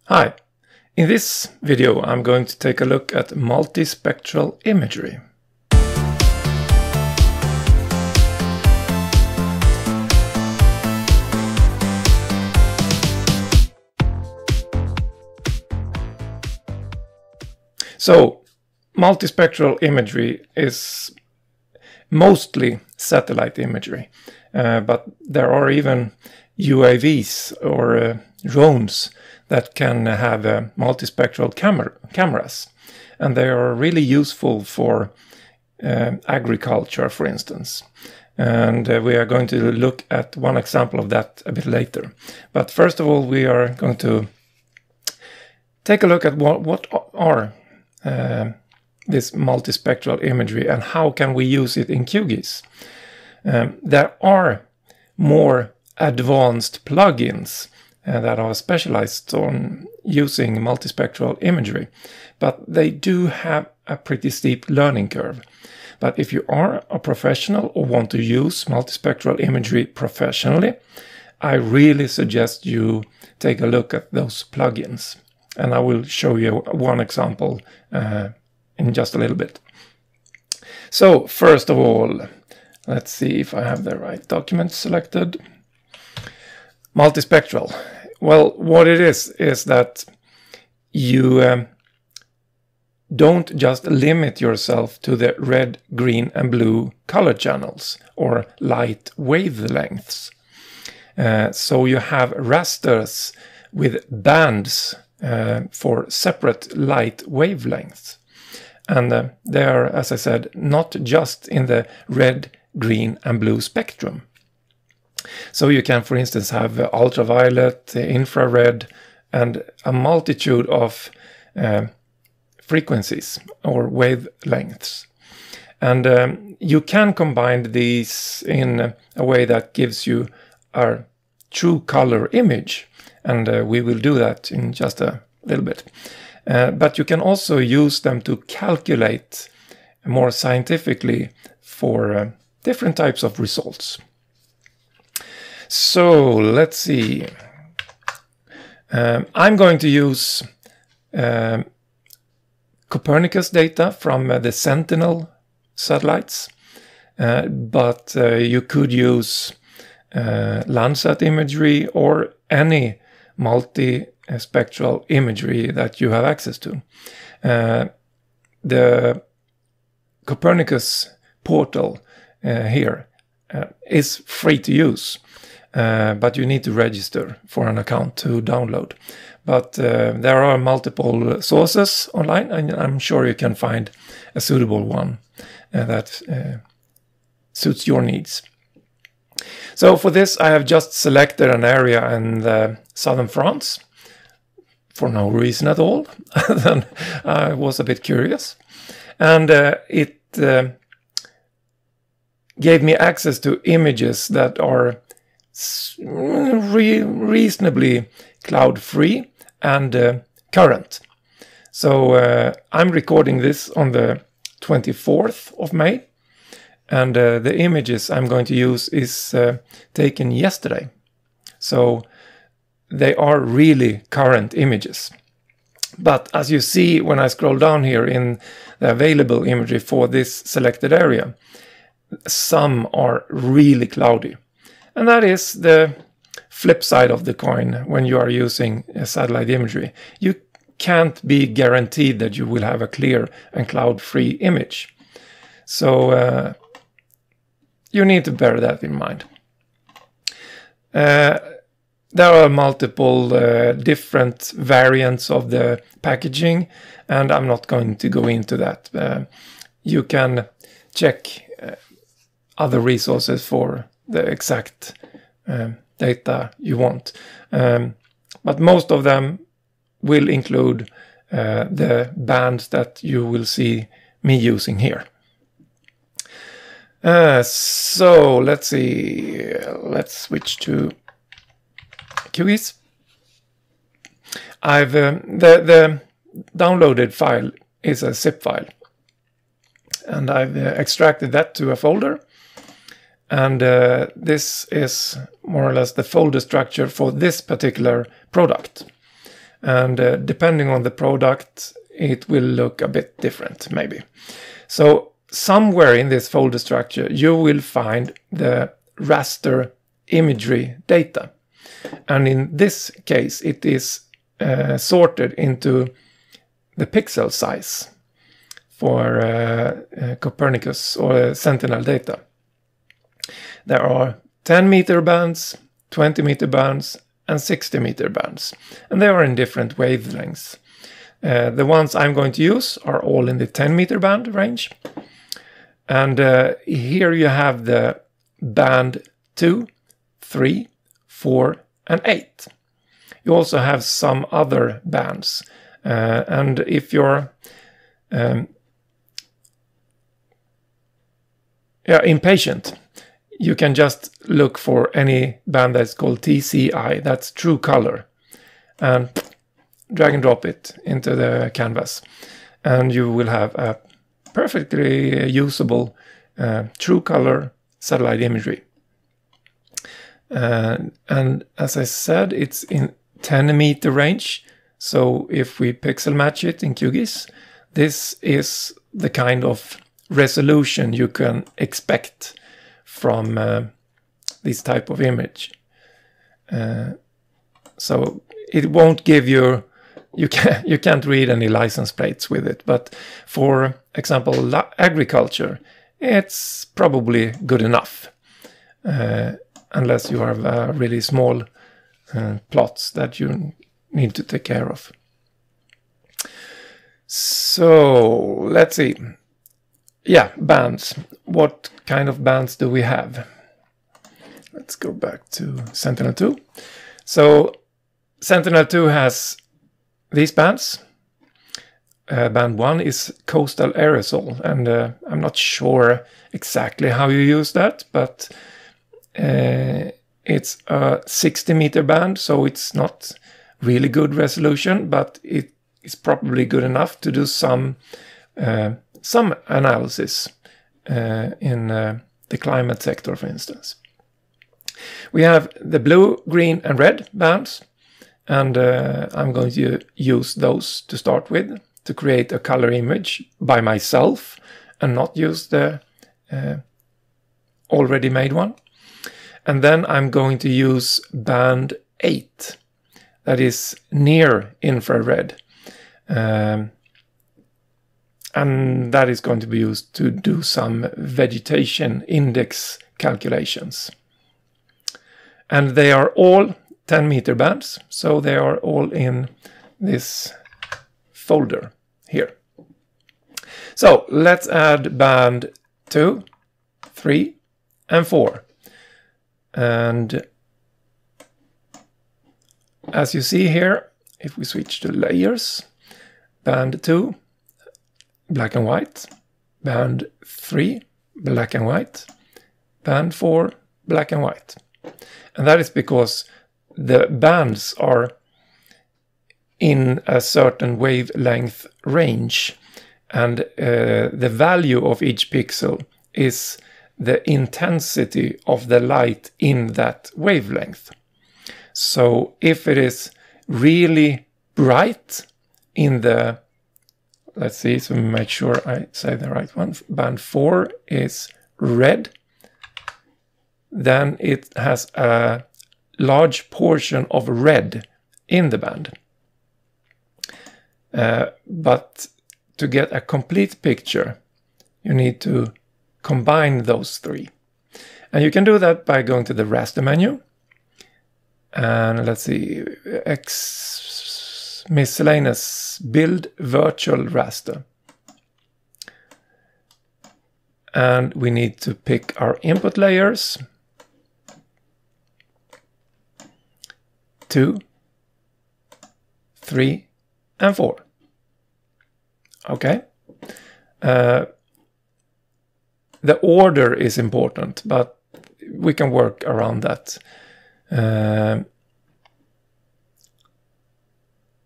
Hi, in this video I'm going to take a look at multispectral imagery. So, multispectral imagery is mostly satellite imagery, but there are even UAVs or drones that can have multispectral cameras, and they are really useful for agriculture, for instance. And we are going to look at one example of that a bit later. But first of all, we are going to take a look at what are this multispectral imagery and how can we use it in QGIS. There are more advanced plugins that are specialized on using multispectral imagery, but they do have a pretty steep learning curve. But if you are a professional or want to use multispectral imagery professionally, I really suggest you take a look at those plugins. And I will show you one example in just a little bit. So first of all, let's see if I have the right document selected. Multispectral. Well, what it is that you don't just limit yourself to the red, green and blue color channels or light wavelengths. So you have rasters with bands for separate light wavelengths. And they are, as I said, not just in the red, green and blue spectrum. So you can, for instance, have ultraviolet, infrared, and a multitude of frequencies or wavelengths. And you can combine these in a way that gives you a true color image. And we will do that in just a little bit. But you can also use them to calculate more scientifically for different types of results. So let's see. I'm going to use copernicus data from the Sentinel satellites, but you could use Landsat imagery or any multispectral imagery that you have access to. The Copernicus portal here is free to use. But you need to register for an account to download. But there are multiple sources online, and I'm sure you can find a suitable one that suits your needs. So for this, I have just selected an area in southern France for no reason at all. Then I was a bit curious, and it gave me access to images that are reasonably cloud-free and current. So I'm recording this on the 24th of May, and the images I'm going to use is taken yesterday. So they are really current images. But as you see when I scroll down here in the available imagery for this selected area, some are really cloudy. And that is the flip side of the coin when you are using satellite imagery. You can't be guaranteed that you will have a clear and cloud-free image. So you need to bear that in mind. There are multiple different variants of the packaging, and I'm not going to go into that. You can check other resources for the exact data you want. But most of them will include the bands that you will see me using here. So let's see, let's switch to QGIS. I've the downloaded file is a zip file, and I've extracted that to a folder. And this is more or less the folder structure for this particular product. and depending on the product, it will look a bit different, maybe. So somewhere in this folder structure, you will find the raster imagery data. And in this case, it is sorted into the pixel size for Copernicus or Sentinel data. There are 10-meter bands, 20-meter bands, and 60-meter bands. And they are in different wavelengths. The ones I'm going to use are all in the 10-meter band range. And here you have the band 2, 3, 4, and 8. You also have some other bands. And if you're impatient, you can just look for any band that's called TCI, that's true color, and drag and drop it into the canvas. And you will have a perfectly usable true color satellite imagery. And as I said, it's in 10-meter range. So if we pixel match it in QGIS, this is the kind of resolution you can expect from this type of image. So it won't give you can't read any license plates with it, but for example agriculture, it's probably good enough, unless you have really small plots that you need to take care of. So let's see. Yeah, bands. What kind of bands do we have? Let's go back to Sentinel-2. So Sentinel-2 has these bands. Band 1 is coastal aerosol, and I'm not sure exactly how you use that, but it's a 60-meter band, so it's not really good resolution, but it is probably good enough to do some analysis in the climate sector, for instance. We have the blue, green, and red bands, and I'm going to use those to start with to create a color image by myself and not use the already made one. And then I'm going to use band 8, that is near infrared. And that is going to be used to do some vegetation index calculations. And they are all 10-meter bands, so they are all in this folder here. So let's add band 2, 3, and 4. And as you see here, if we switch to layers, band 2, black and white, band 3, black and white, band 4, black and white. And that is because the bands are in a certain wavelength range, and the value of each pixel is the intensity of the light in that wavelength. So if it is really bright in the, let's see, so make sure I say the right one, band 4 is red, then it has a large portion of red in the band. But to get a complete picture, you need to combine those three. And you can do that by going to the raster menu. And let's see, miscellaneous build virtual raster. And we need to pick our input layers. 2, 3, and 4. Okay. The order is important, but we can work around that. And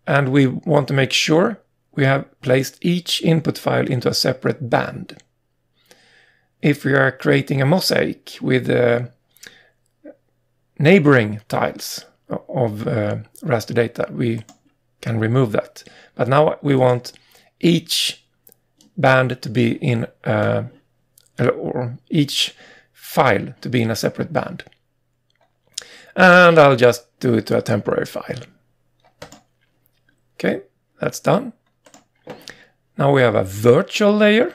we want to make sure we have placed each input file into a separate band. If we are creating a mosaic with neighboring tiles of raster data, we can remove that. But now we want each band to be in or each file to be in a separate band. And I'll just do it to a temporary file. Okay, that's done. Now we have a virtual layer,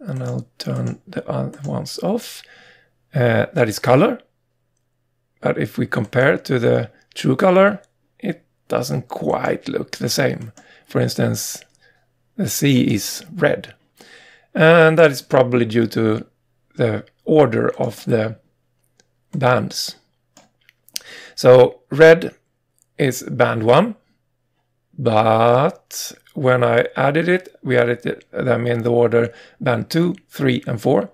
and I'll turn the other ones off. That is color. But if we compare to the true color, it doesn't quite look the same. For instance, the sea is red. And that is probably due to the order of the bands. So red is band 1, but when I added it, we added them in the order band 2, 3, and 4.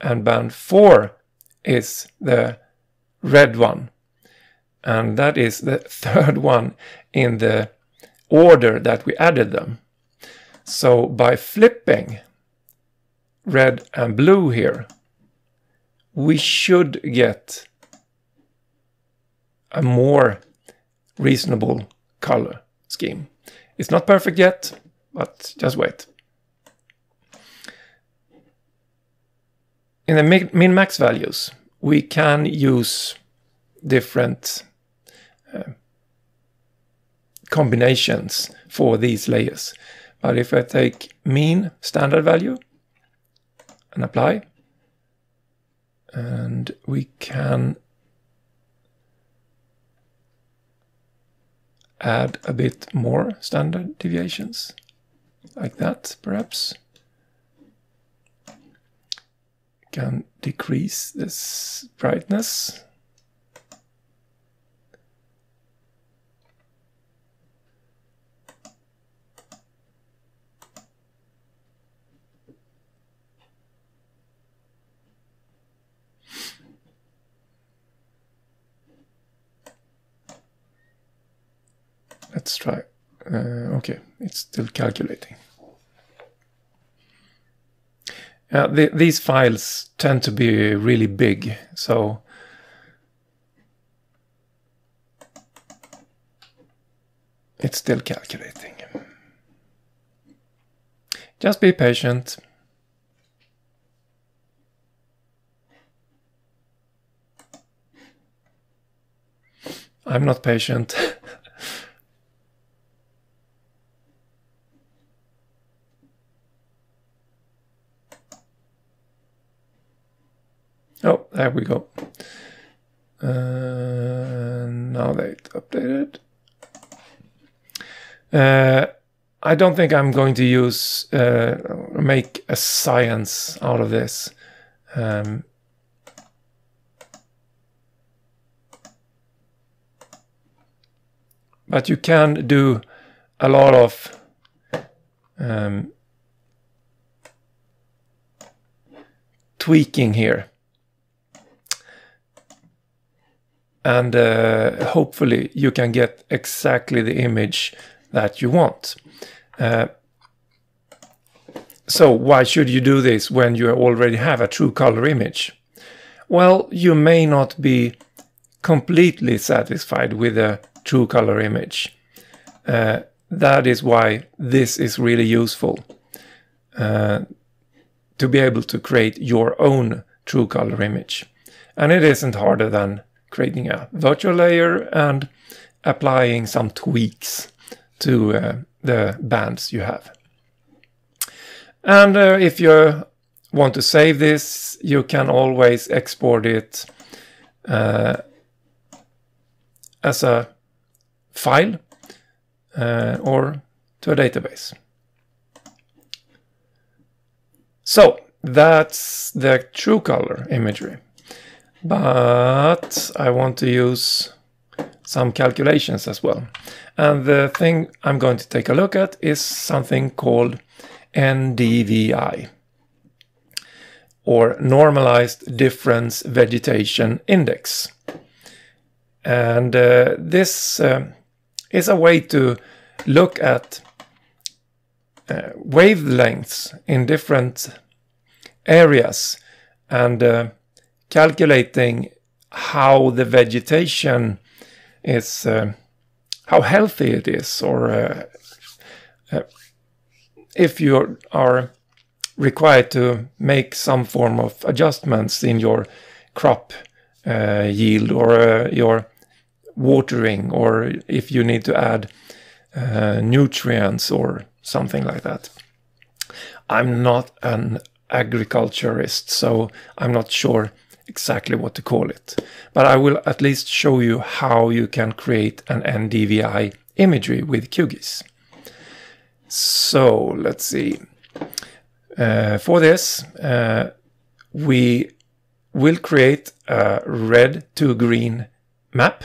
And band 4 is the red one. And that is the third one in the order that we added them. So by flipping red and blue here, we should get a more reasonable color scheme. It's not perfect yet, but just wait. In the min-max values, we can use different combinations for these layers. But if I take mean standard value and apply, and we can add a bit more standard deviations, like that perhaps. Can decrease this brightness. Let's try. Okay, it's still calculating. These files tend to be really big, so it's still calculating. Just be patient. I'm not patient. Oh, there we go. Now they updated. I don't think I'm going to use make a science out of this. But you can do a lot of tweaking here. And hopefully you can get exactly the image that you want. So why should you do this when you already have a true color image? Well, you may not be completely satisfied with a true color image. That is why this is really useful. To be able to create your own true color image. And it isn't harder than creating a virtual layer and applying some tweaks to the bands you have. And if you want to save this, you can always export it as a file or to a database. So that's the true color imagery. But I want to use some calculations as well. And the thing I'm going to take a look at is something called NDVI, or Normalized Difference Vegetation Index. And this is a way to look at wavelengths in different areas and calculating how the vegetation is, how healthy it is, or if you are required to make some form of adjustments in your crop yield, or your watering, or if you need to add nutrients or something like that. I'm not an agriculturist, so I'm not sure exactly what to call it, but I will at least show you how you can create an NDVI imagery with QGIS. So let's see. For this, we will create a red to green map,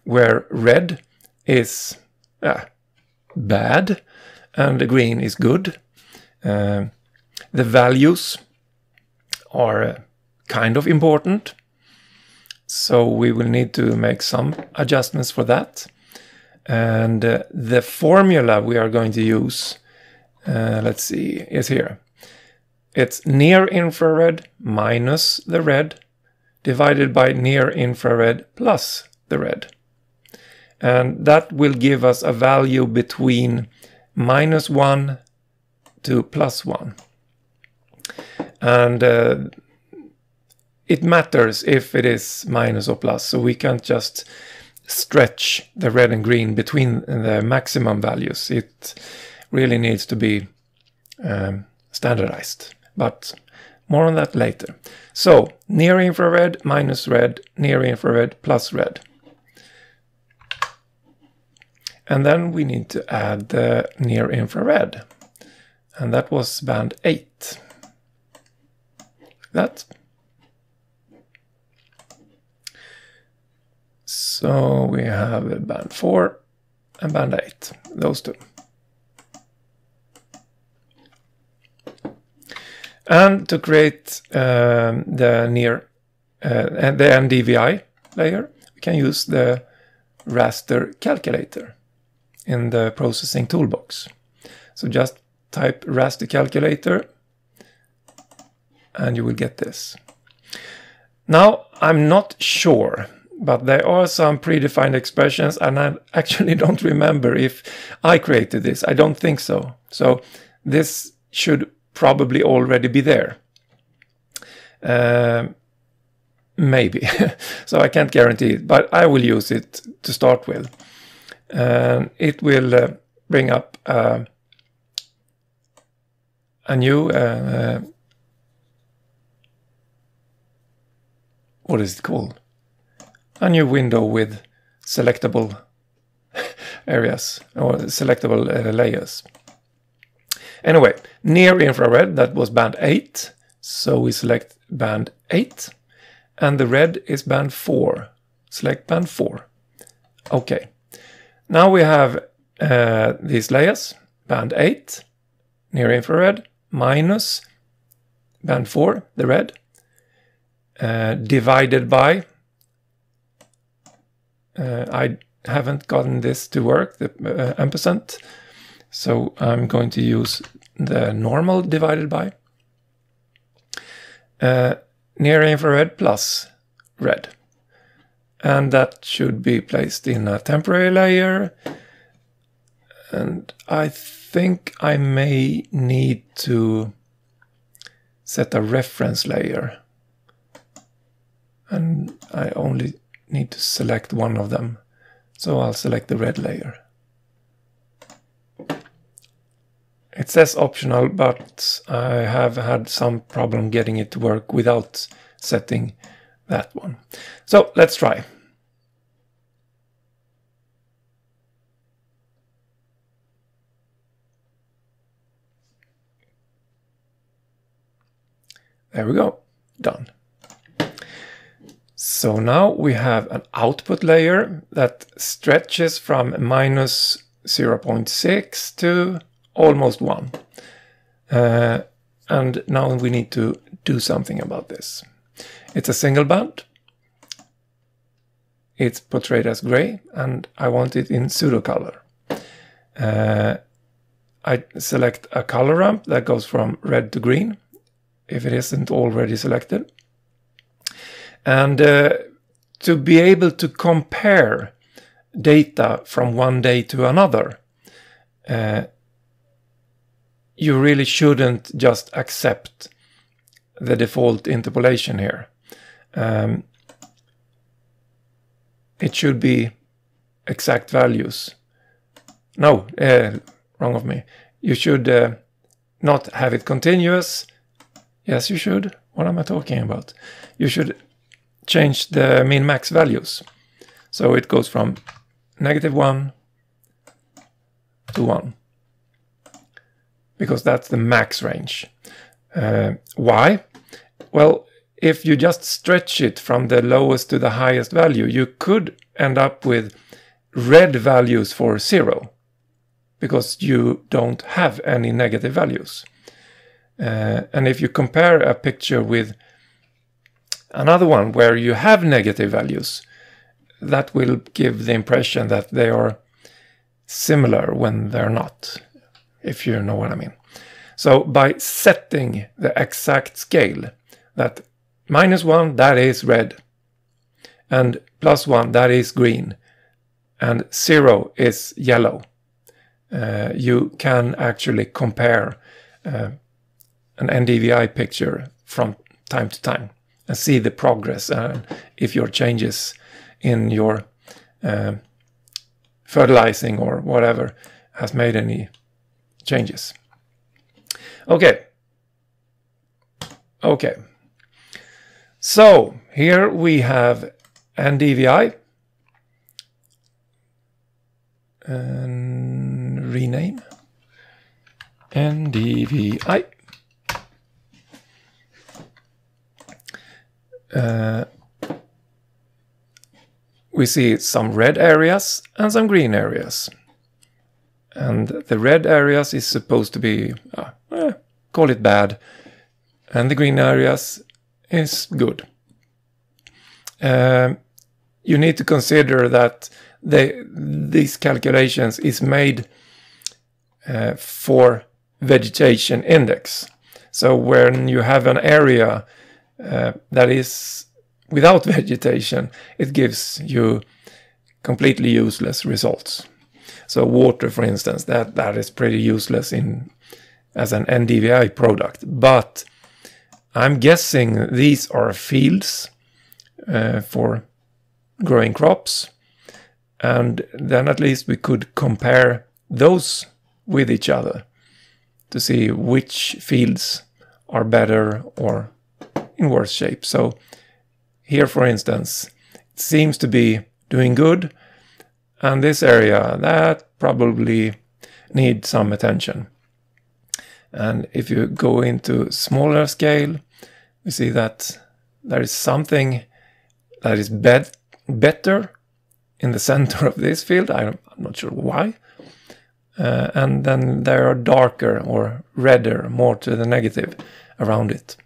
where red is bad and the green is good. The values are kind of important, so we will need to make some adjustments for that. And the formula we are going to use, let's see, is here. It's near infrared minus the red divided by near infrared plus the red. And that will give us a value between -1 to +1. And it matters if it is minus or plus, so we can't just stretch the red and green between the maximum values. It really needs to be standardized, but more on that later. So near infrared minus red, near infrared plus red. And then we need to add the near infrared, and that was band 8. Like that. So we have band 4 and band 8, those two. And to create the NDVI layer, we can use the raster calculator in the processing toolbox. So just type raster calculator and you will get this. Now I'm not sure, but there are some predefined expressions, and I actually don't remember if I created this. I don't think so. So this should probably already be there. Maybe. So I can't guarantee it, but I will use it to start with. It will bring up a new what is it called? A new window with selectable areas or selectable layers. Anyway, near infrared, that was band 8, so we select band 8, and the red is band 4. Select band 4. Okay. Now we have these layers, band 8, near infrared, minus band 4, the red, divided by, I haven't gotten this to work, the ampersand, so I'm going to use the normal divided by, near infrared plus red. And that should be placed in a temporary layer. And I think I may need to set a reference layer. And I only need to select one of them. So I'll select the red layer. It says optional, but I have had some problem getting it to work without setting that one. So let's try. There we go, done. So now we have an output layer that stretches from minus 0.6 to almost 1. And now we need to do something about this. It's a single band. It's portrayed as gray, and I want it in pseudo color. I select a color ramp that goes from red to green, if it isn't already selected. And to be able to compare data from one day to another, you really shouldn't just accept the default interpolation here. It should be exact values. No, wrong of me. You should not have it continuous. Yes, you should. What am I talking about? You should change the min-max values. So it goes from -1 to 1. Because that's the max range. Why? Well, if you just stretch it from the lowest to the highest value, you could end up with red values for 0. Because you don't have any negative values. And if you compare a picture with another one where you have negative values, that will give the impression that they are similar when they're not, if you know what I mean. So by setting the exact scale, that -1, that is red, and +1, that is green, and 0 is yellow, you can actually compare an NDVI picture from time to time and see the progress, if your changes in your fertilizing or whatever has made any changes. Okay. So here we have NDVI and rename NDVI. We see some red areas and some green areas. And the red areas is supposed to be, call it bad, and the green areas is good. You need to consider that these calculations is made for vegetation index. So when you have an area that is without vegetation, it gives you completely useless results. So water, for instance, that is pretty useless as an NDVI product. But I'm guessing these are fields for growing crops, and then at least we could compare those with each other to see which fields are better or in worse shape. So here, for instance, it seems to be doing good, and this area, that probably needs some attention. And if you go into smaller scale, we see that there is something that is better in the center of this field. I'm not sure why. And then there are darker or redder, more to the negative around it.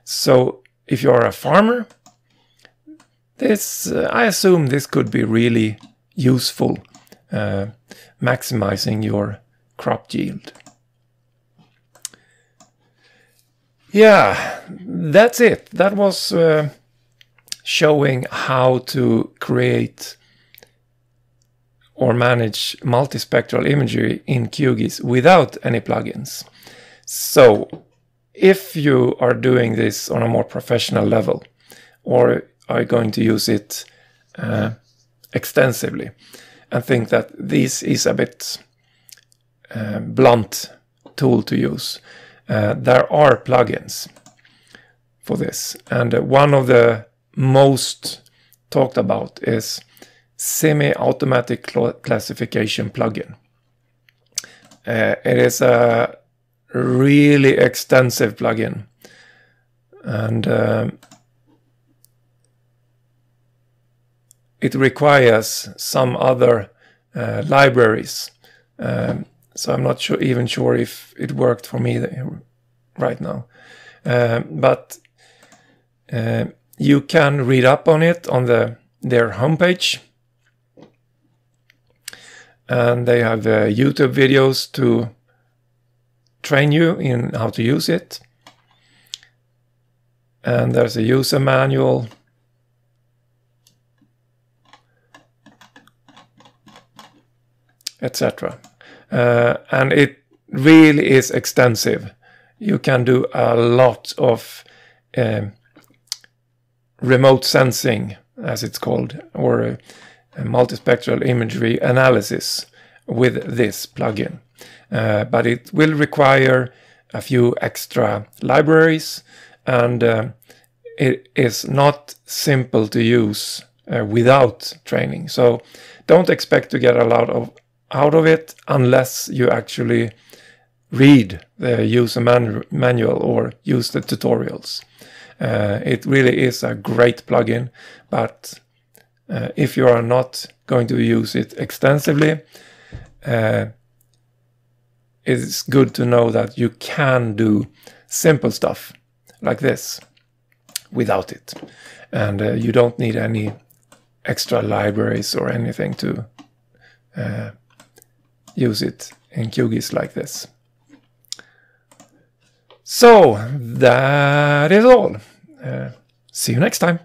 So if you are a farmer, I assume this could be really useful, maximizing your crop yield. Yeah, that's it. That was showing how to create or manage multispectral imagery in QGIS without any plugins. So if you are doing this on a more professional level, or are going to use it extensively, and think that this is a bit blunt tool to use, there are plugins for this, and one of the most talked about is semi-automatic classification plugin. It is a really extensive plugin, and it requires some other libraries. So I'm not even sure if it worked for me right now. But you can read up on it on their homepage. And they have YouTube videos to train you in how to use it. And there's a user manual. etc. And it really is extensive. You can do a lot of remote sensing, as it's called, or multispectral imagery analysis with this plugin. But it will require a few extra libraries, and it is not simple to use without training. So don't expect to get a lot out of it unless you actually read the user manual or use the tutorials. It really is a great plugin, but if you are not going to use it extensively, it's good to know that you can do simple stuff like this without it. And you don't need any extra libraries or anything to use it in QGIS like this. So that is all. See you next time.